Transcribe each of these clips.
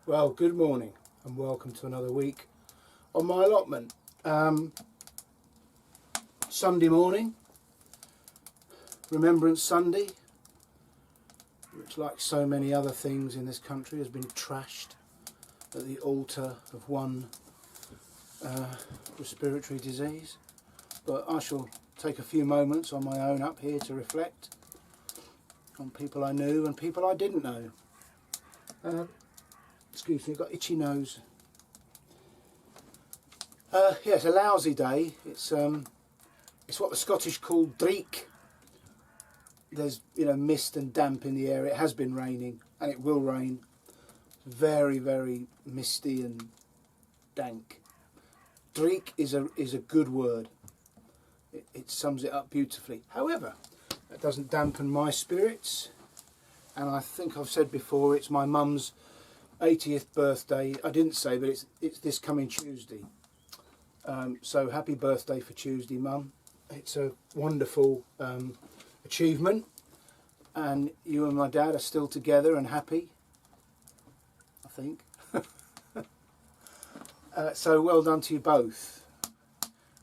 Well, good morning and welcome to another week on my allotment. Sunday morning, Remembrance Sunday, which like so many other things in this country has been trashed at the altar of one respiratory disease. But I shall take a few moments on my own up here to reflect on people I knew and people I didn't know. Excuse me, I've got itchy nose. Yeah, it's a lousy day. It's what the Scottish call dreek. There's mist and damp in the air. It has been raining and it will rain. Very, very misty and dank. Dreek is a good word. It sums it up beautifully. However, that doesn't dampen my spirits. And I think I've said before, it's my mum's 80th birthday. I didn't say, but it's this coming Tuesday. So happy birthday for Tuesday, Mum. It's a wonderful achievement, and you and my dad are still together and happy, I think. So well done to you both.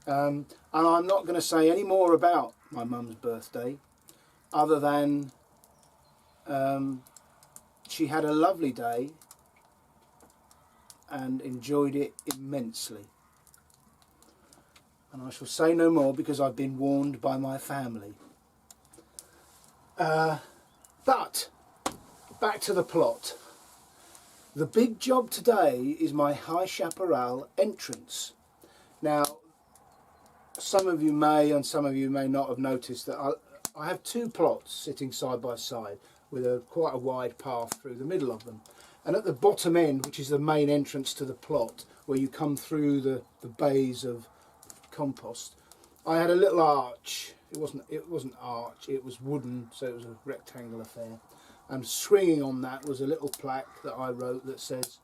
And I'm not going to say any more about my mum's birthday, other than she had a lovely day and enjoyed it immensely. And I shall say no more because I've been warned by my family. But back to the plot. The big job today is my High Chaparral entrance. Now, some of you may and some of you may not have noticed that I have two plots sitting side by side with quite a wide path through the middle of them. And at the bottom end, which is the main entrance to the plot, where you come through the bays of compost, I had a little arch. It wasn't arch, it was wooden, so it was a rectangle affair. And swinging on that was a little plaque that I wrote that says,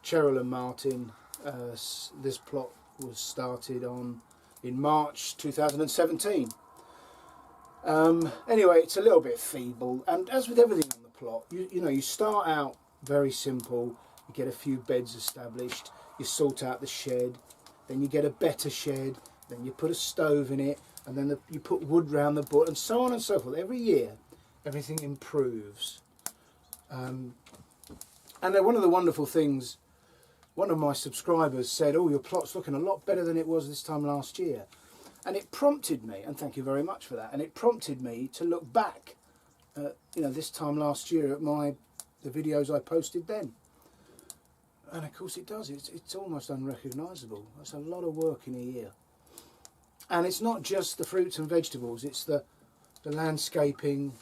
Cheryl and Martin, this plot was started in March 2017. Anyway, it's a little bit feeble, and as with everything on the plot, you start out very simple. You get a few beds established, you sort out the shed, then you get a better shed, then you put a stove in it, and then you put wood round the butt, and so on and so forth. Every year everything improves. And then one of the wonderful things, one of my subscribers said, oh, your plot's looking a lot better than it was this time last year. And it prompted me, and thank you very much for that, and it prompted me to look back this time last year at the videos I posted then. And of course it does, it's almost unrecognisable. That's a lot of work in a year. And it's not just the fruits and vegetables, it's the landscaping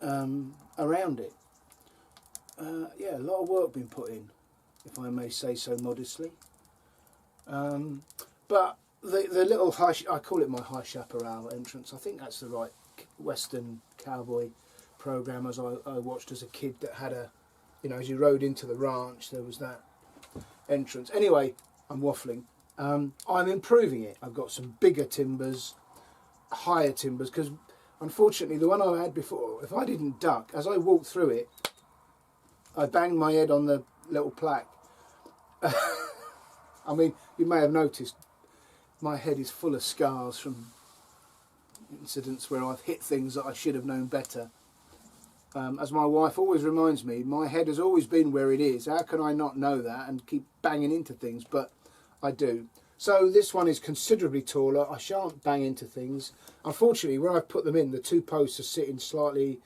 around it. Yeah, a lot of work been put in, if I may say so modestly. But the little I call it my High Chaparral entrance. I think that's the right Western cowboy program as I watched as a kid that had as you rode into the ranch, there was that entrance. Anyway, I'm waffling. I'm improving it. I've got some bigger timbers, higher timbers, because unfortunately the one I had before, if I didn't duck, as I walked through it, I banged my head on the little plaque. I mean, you may have noticed my head is full of scars from incidents where I've hit things that I should have known better. As my wife always reminds me, my head has always been where it is. How can I not know that and keep banging into things? But I do. So this one is considerably taller. I shan't bang into things. Unfortunately, where I've put them in, the two posts are sitting slightly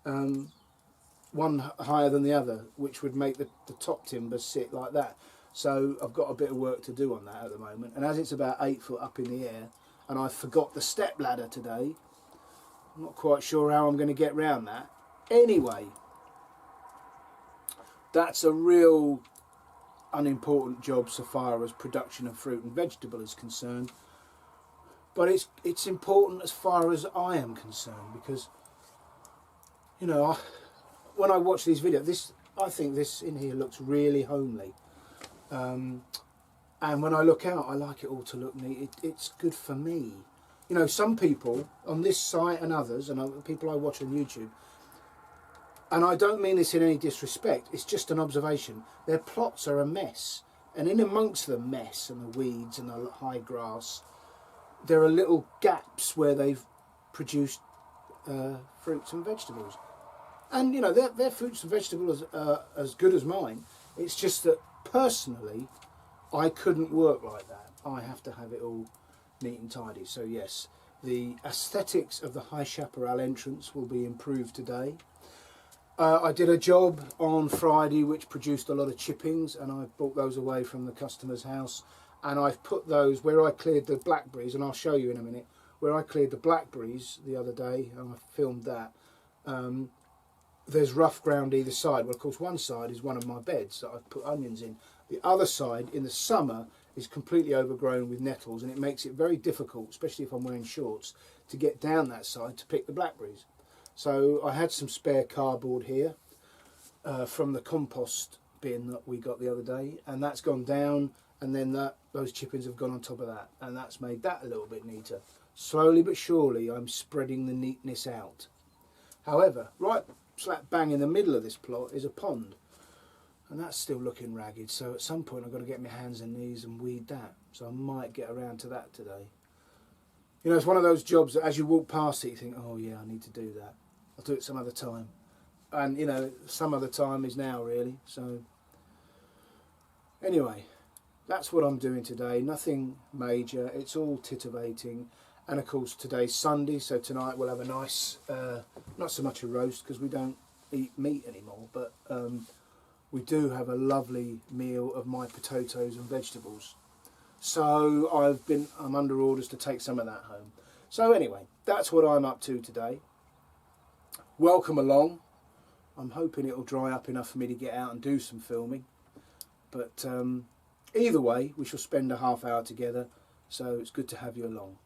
one higher than the other, which would make the top timber sit like that. So I've got a bit of work to do on that at the moment. And as it's about 8 foot up in the air, and I forgot the step ladder today, I'm not quite sure how I'm going to get round that. Anyway, that's a real unimportant job so far as production of fruit and vegetable is concerned, but it's important as far as I am concerned, because when I watch these videos, I think this in here looks really homely, and when I look out I like it all to look neat. It's good for me. Some people on this site and others, and people I watch on YouTube, And I don't mean this in any disrespect, it's just an observation. Their plots are a mess. And in amongst the mess and the weeds and the high grass, there are little gaps where they've produced fruits and vegetables. And you know, their fruits and vegetables are as good as mine. It's just that personally, I couldn't work like that. I have to have it all neat and tidy. So yes, the aesthetics of the High Chaparral entrance will be improved today. I did a job on Friday which produced a lot of chippings, and I brought those away from the customer's house, and I've put those where I cleared the blackberries, and I'll show you in a minute, where I cleared the blackberries the other day, and I filmed that. There's rough ground either side. Well, of course, one side is one of my beds that I've put onions in. The other side, in the summer, is completely overgrown with nettles, and it makes it very difficult, especially if I'm wearing shorts, to get down that side to pick the blackberries. So I had some spare cardboard here from the compost bin that we got the other day, and that's gone down, and then those chippings have gone on top of that, and that's made that a little bit neater. Slowly but surely I'm spreading the neatness out. However, right slap bang in the middle of this plot is a pond, and that's still looking ragged, so at some point I've got to get my hands and knees and weed that, so I might get around to that today. You know, it's one of those jobs that as you walk past it you think, oh yeah, I need to do that. I'll do it some other time. And you know, some other time is now really. So anyway, that's what I'm doing today. Nothing major. It's all titivating. And of course today's Sunday, so tonight we'll have a nice, not so much a roast because we don't eat meat anymore, but we do have a lovely meal of my potatoes and vegetables. So I'm under orders to take some of that home. So anyway, that's what I'm up to today. Welcome along. I'm hoping it'll dry up enough for me to get out and do some filming. But either way, we shall spend a half hour together, so it's good to have you along.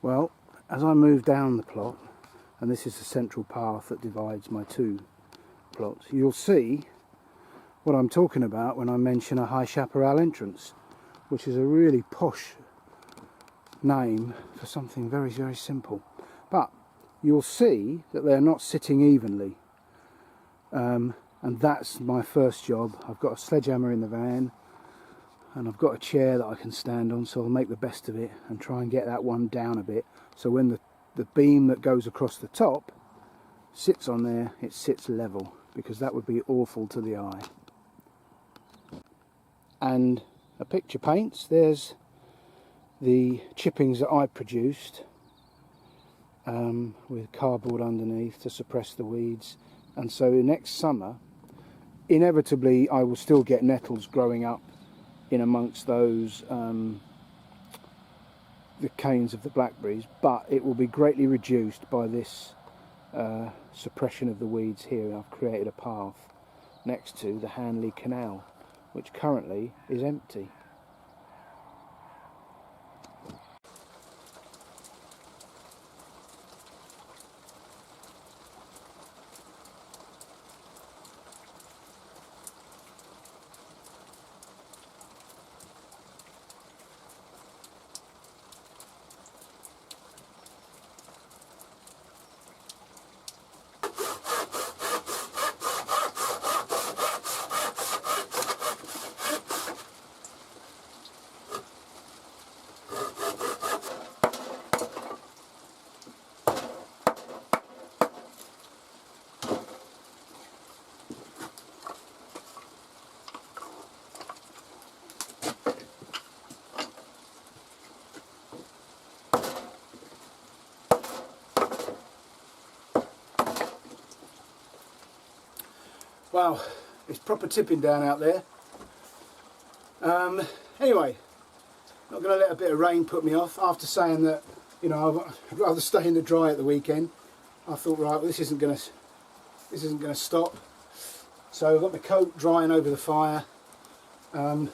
Well, as I move down the plot, and this is the central path that divides my two plots, you'll see what I'm talking about when I mention a High Chaparral entrance, which is a really posh name for something very, very simple. But you'll see that they're not sitting evenly, and that's my first job. I've got a sledgehammer in the van, and I've got a chair that I can stand on, so I'll make the best of it and try and get that one down a bit, so when the beam that goes across the top sits on there, it sits level, because that would be awful to the eye. And a picture paints. There's the chippings that I produced with cardboard underneath to suppress the weeds, and so next summer inevitably I will still get nettles growing up in amongst those the canes of the blackberries, but it will be greatly reduced by this suppression of the weeds here. I've created a path next to the Hanley canal, which currently is empty. Wow, it's proper tipping down out there. Anyway, not going to let a bit of rain put me off. After saying that, you know, I'd rather stay in the dry at the weekend, I thought, right, well, this isn't going to stop. So I've got my coat drying over the fire. The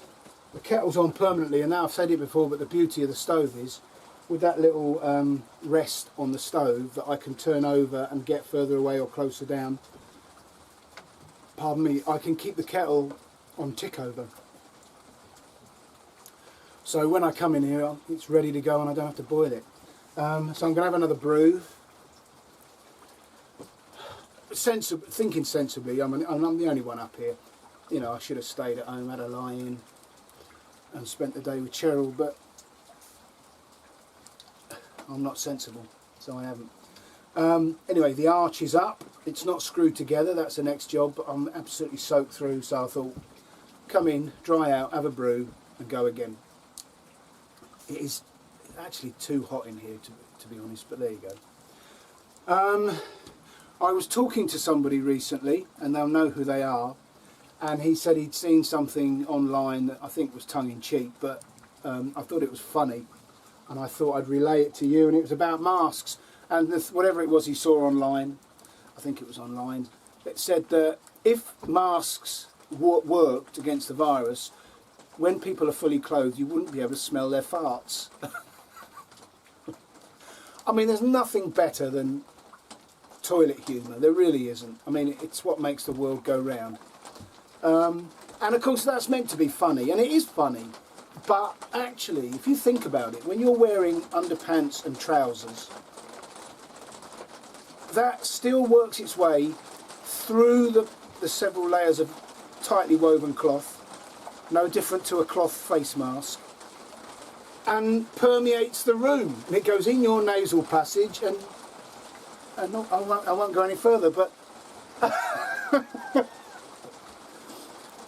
kettle's on permanently, and now I've said it before, but the beauty of the stove is with that little rest on the stove that I can turn over and get further away or closer down. Pardon me, I can keep the kettle on tick over. So when I come in here, it's ready to go and I don't have to boil it. So I'm going to have another brew. thinking sensibly, I'm the only one up here. You know, I should have stayed at home, had a lie-in and spent the day with Cheryl, but I'm not sensible, so I haven't. Anyway, the arch is up. It's not screwed together. That's the next job, but I'm absolutely soaked through, so I thought, come in, dry out, have a brew, and go again. It is actually too hot in here, to be honest, but there you go. I was talking to somebody recently, and they'll know who they are, and he said he'd seen something online that I think was tongue-in-cheek, but I thought it was funny, and I thought I'd relay it to you, and it was about masks. And whatever it was he saw online, I think it was online, it said that if masks worked against the virus, when people are fully clothed, you wouldn't be able to smell their farts. I mean, there's nothing better than toilet humour. There really isn't. I mean, it's what makes the world go round. And of course, that's meant to be funny, and it is funny. But actually, if you think about it, when you're wearing underpants and trousers, that still works its way through the several layers of tightly woven cloth, no different to a cloth face mask, and permeates the room. And it goes in your nasal passage, and not, I won't go any further, but...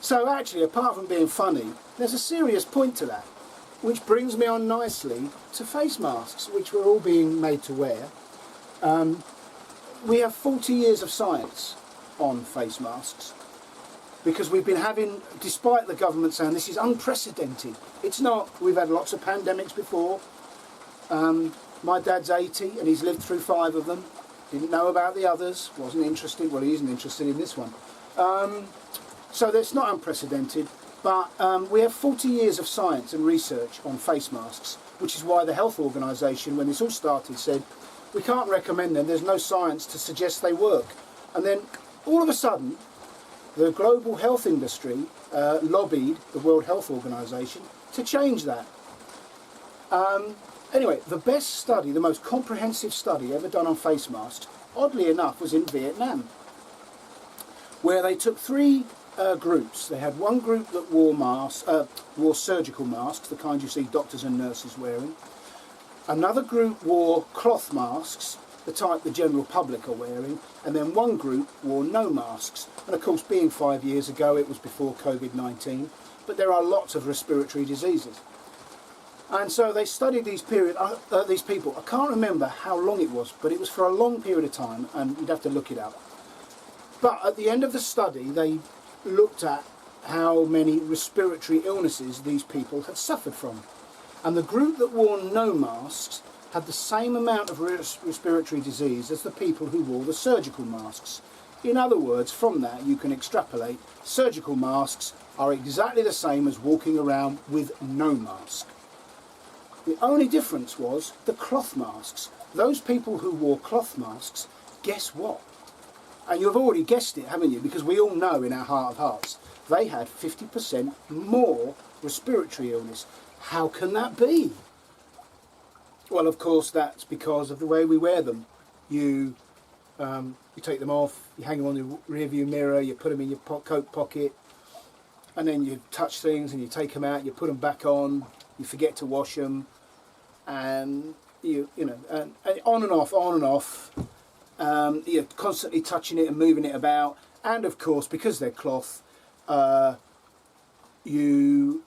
So actually, apart from being funny, there's a serious point to that, which brings me on nicely to face masks, which we're all being made to wear. We have 40 years of science on face masks, because we've been having, despite the government saying this is unprecedented, it's not. We've had lots of pandemics before. My dad's 80 and he's lived through 5 of them. Didn't know about the others, wasn't interested. Well, he isn't interested in this one. So that's not unprecedented, but we have 40 years of science and research on face masks, which is why the Health Organisation, when this all started, said we can't recommend them, there's no science to suggest they work. And then all of a sudden, the global health industry lobbied the World Health Organisation to change that. Anyway, the best study, the most comprehensive study ever done on face masks, oddly enough, was in Vietnam, where they took 3 groups. They had one group that wore surgical masks, the kind you see doctors and nurses wearing. Another group wore cloth masks, the type the general public are wearing, and then one group wore no masks. And of course, being 5 years ago, it was before COVID-19, but there are lots of respiratory diseases. And so they studied these people. I can't remember how long it was, but it was for a long period of time, and you'd have to look it up. But at the end of the study, they looked at how many respiratory illnesses these people had suffered from. And the group that wore no masks had the same amount of respiratory disease as the people who wore the surgical masks. In other words, from that you can extrapolate surgical masks are exactly the same as walking around with no mask. The only difference was the cloth masks. Those people who wore cloth masks, guess what? And you've already guessed it, haven't you? Because we all know in our heart of hearts, they had 50% more respiratory illness. How can that be? Well, of course, that's because of the way we wear them. You take them off, you hang them on the rear view mirror, you put them in your coat pocket, and then you touch things and you take them out, you put them back on, you forget to wash them, and you know, and on and off. You're constantly touching it and moving it about, and of course, because they're cloth, you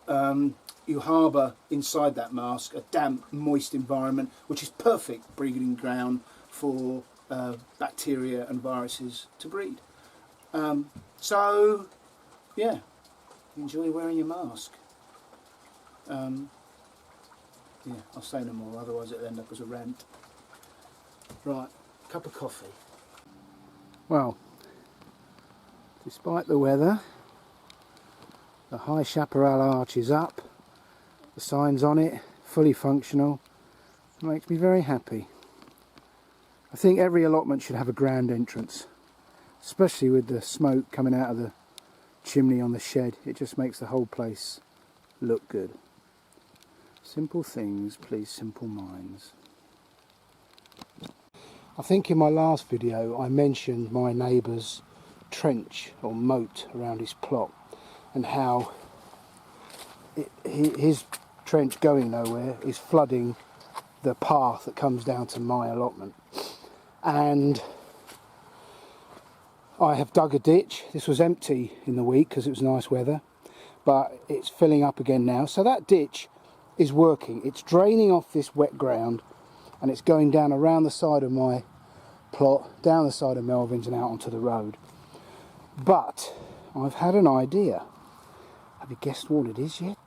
harbour inside that mask a damp, moist environment, which is perfect breeding ground for bacteria and viruses to breed. So, yeah, enjoy wearing your mask. Yeah, I'll say no more, otherwise it'll end up as a rant. Right, cup of coffee. Well, despite the weather, the High Chaparral Arch is up, the sign's on it, fully functional. It makes me very happy. I think every allotment should have a grand entrance, especially with the smoke coming out of the chimney on the shed. It just makes the whole place look good. Simple things please simple minds. I think in my last video I mentioned my neighbour's trench or moat around his plot, and how his trench going nowhere is flooding the path that comes down to my allotment. And I have dug a ditch. This was empty in the week because it was nice weather, but it's filling up again now. So that ditch is working. It's draining off this wet ground, and it's going down around the side of my plot, down the side of Melvin's and out onto the road. But I've had an idea. Have you guessed what it is yet?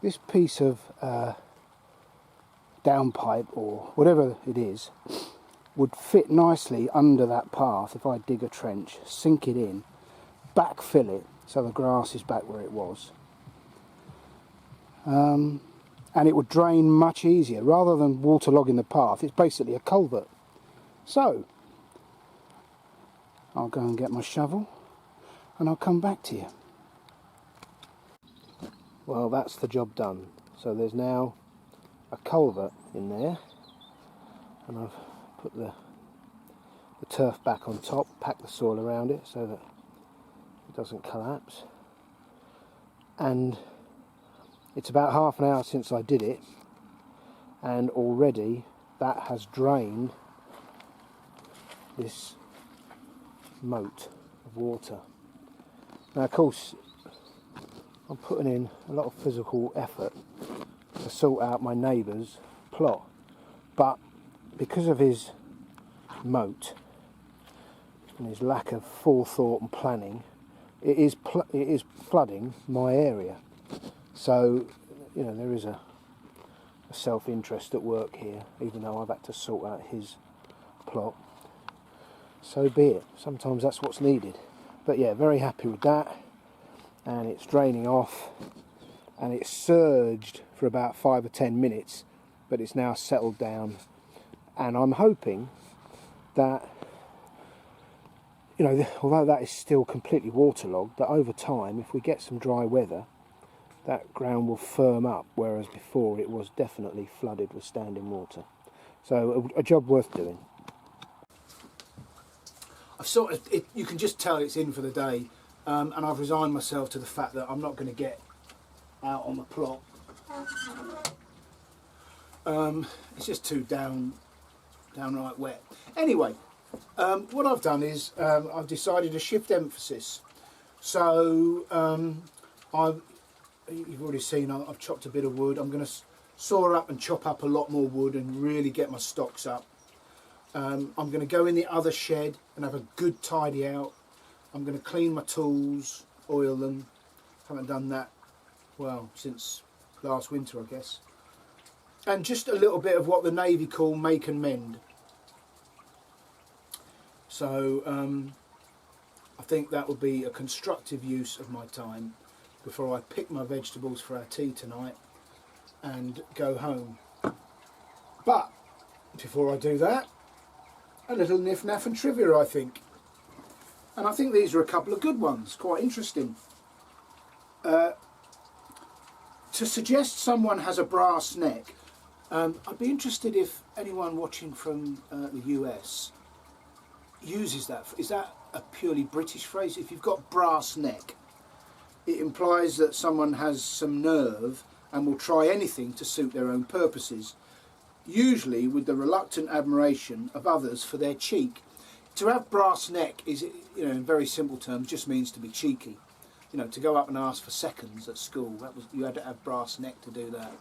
This piece of downpipe, or whatever it is, would fit nicely under that path if I dig a trench, sink it in, backfill it so the grass is back where it was. And it would drain much easier. Rather than waterlogging the path, it's basically a culvert. So, I'll go and get my shovel and I'll come back to you. Well, that's the job done. So there's now a culvert in there, and I've put the turf back on top, packed the soil around it so that it doesn't collapse. And it's about half an hour since I did it, and already that has drained this moat of water. Now, of course, I'm putting in a lot of physical effort to sort out my neighbour's plot, but because of his moat and his lack of forethought and planning, it is flooding my area. So, you know, there is a self-interest at work here, even though I've had to sort out his plot. So be it. Sometimes that's what's needed. But yeah, very happy with that. And it's draining off, and it surged for about 5 or 10 minutes, but it's now settled down. And I'm hoping that, you know, although that is still completely waterlogged, that over time, if we get some dry weather, that ground will firm up, whereas before it was definitely flooded with standing water. So a job worth doing. I've sort of, you can just tell it's in for the day, and I've resigned myself to the fact that I'm not going to get out on the plot. It's just too downright wet. Anyway, what I've done is I've decided to shift emphasis. So you've already seen I've chopped a bit of wood. I'm going to saw up and chop up a lot more wood and really get my stocks up. I'm going to go in the other shed and have a good tidy out. I'm going to clean my tools, oil them. Haven't done that, well, since last winter, I guess. And just a little bit of what the Navy call make and mend. So I think that would be a constructive use of my time before I pick my vegetables for our tea tonight and go home. But before I do that, a little niff-naff and trivia, I think. And I think these are a couple of good ones, quite interesting. To suggest someone has a brass neck, I'd be interested if anyone watching from the US uses that. Is that a purely British phrase? If you've got brass neck, it implies that someone has some nerve and will try anything to suit their own purposes, usually with the reluctant admiration of others for their cheek. To have brass neck is, you know, in very simple terms, just means to be cheeky. You know, to go up and ask for seconds at school, that was, you had to have brass neck to do that.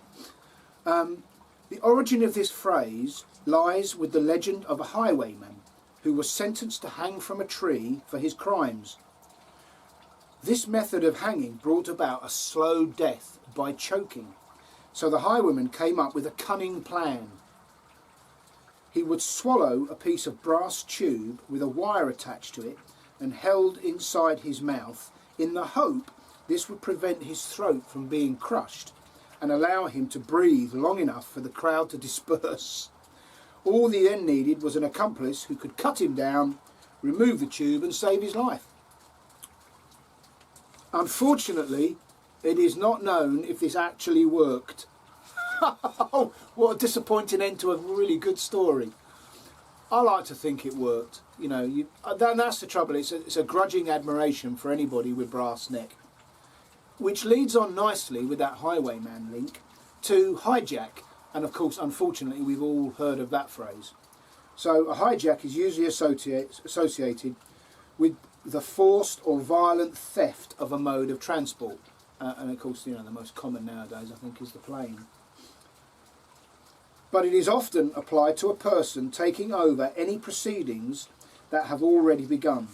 The origin of this phrase lies with the legend of a highwayman who was sentenced to hang from a tree for his crimes. This method of hanging brought about a slow death by choking, so the highwayman came up with a cunning plan. He would swallow a piece of brass tube with a wire attached to it and held inside his mouth, in the hope this would prevent his throat from being crushed and allow him to breathe long enough for the crowd to disperse. All he then needed was an accomplice who could cut him down, remove the tube and save his life. Unfortunately, it is not known if this actually worked. What a disappointing end to a really good story. I like to think it worked. You know, that's the trouble. It's a grudging admiration for anybody with brass neck, which leads on nicely with that highwayman link to hijack. And of course, unfortunately, we've all heard of that phrase. So a hijack is usually associated with the forced or violent theft of a mode of transport. And of course, you know, the most common nowadays, I think, is the plane. But it is often applied to a person taking over any proceedings that have already begun.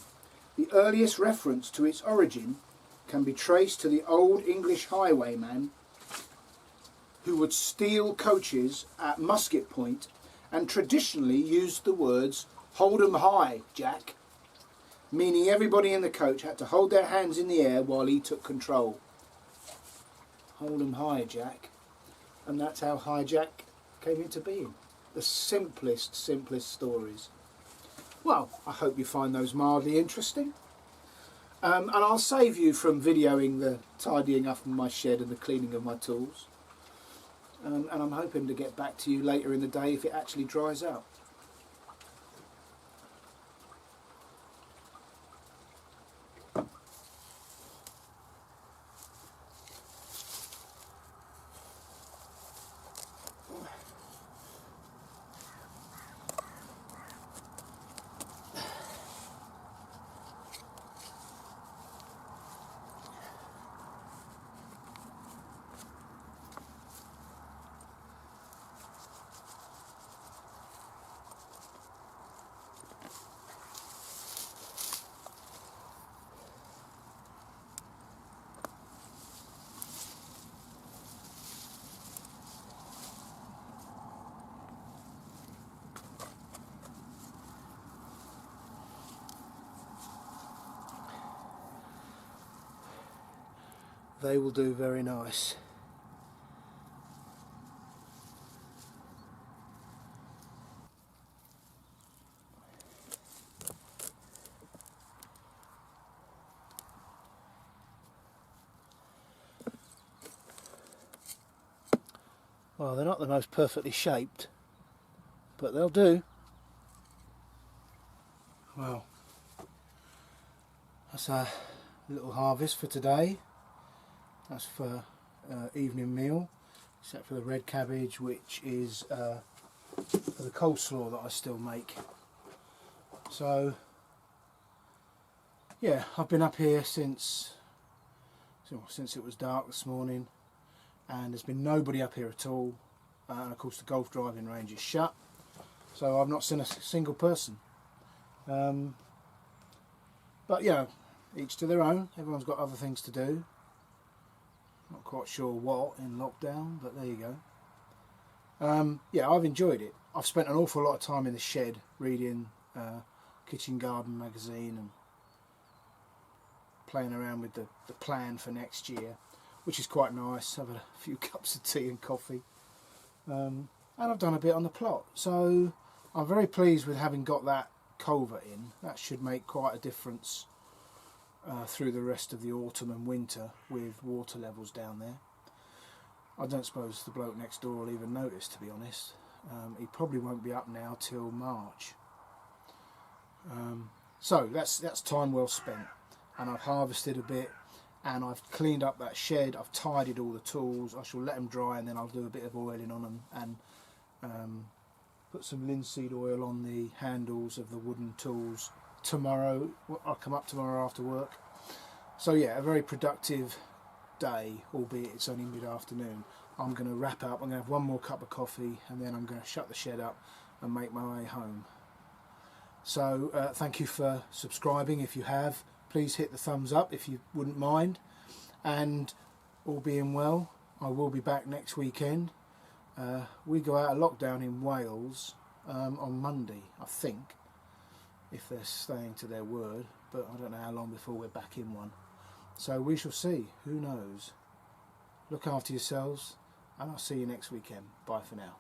The earliest reference to its origin can be traced to the Old English highwayman who would steal coaches at musket point and traditionally used the words "hold 'em high, Jack," meaning everybody in the coach had to hold their hands in the air while he took control. Hold 'em high, Jack. And that's how hijack came into being. The simplest stories. Well, I hope you find those mildly interesting. And I'll save you from videoing the tidying up of my shed and the cleaning of my tools. And I'm hoping to get back to you later in the day if it actually dries out. They will do very nice. Well, they're not the most perfectly shaped, but they'll do. Well, that's a little harvest for today. That's for evening meal, except for the red cabbage, which is for the coleslaw that I still make. So, yeah, I've been up here since it was dark this morning, and there's been nobody up here at all. And of course, the golf driving range is shut, so I've not seen a single person. But yeah, each to their own. Everyone's got other things to do. Not quite sure what in lockdown, but there you go. Yeah, I've enjoyed it. I've spent an awful lot of time in the shed reading Kitchen Garden magazine and playing around with the plan for next year, which is quite nice. I've had a few cups of tea and coffee. And I've done a bit on the plot. So I'm very pleased with having got that culvert in. That should make quite a difference through the rest of the autumn and winter with water levels down there. I don't suppose the bloke next door will even notice, to be honest. He probably won't be up now till March. So that's time well spent, and I've harvested a bit, and I've cleaned up that shed. I've tidied all the tools. I shall let them dry, and then I'll do a bit of oiling on them and put some linseed oil on the handles of the wooden tools tomorrow. I'll come up tomorrow after work. So yeah, a very productive day, albeit it's only mid-afternoon. I'm going to wrap up. I'm going to have one more cup of coffee, and then I'm going to shut the shed up and make my way home. So thank you for subscribing. If you have, please hit the thumbs up if you wouldn't mind, and all being well, I will be back next weekend. We go out of lockdown in Wales on Monday, I think, if they're staying to their word, but I don't know how long before we're back in one. So we shall see. Who knows? Look after yourselves, and I'll see you next weekend. Bye for now.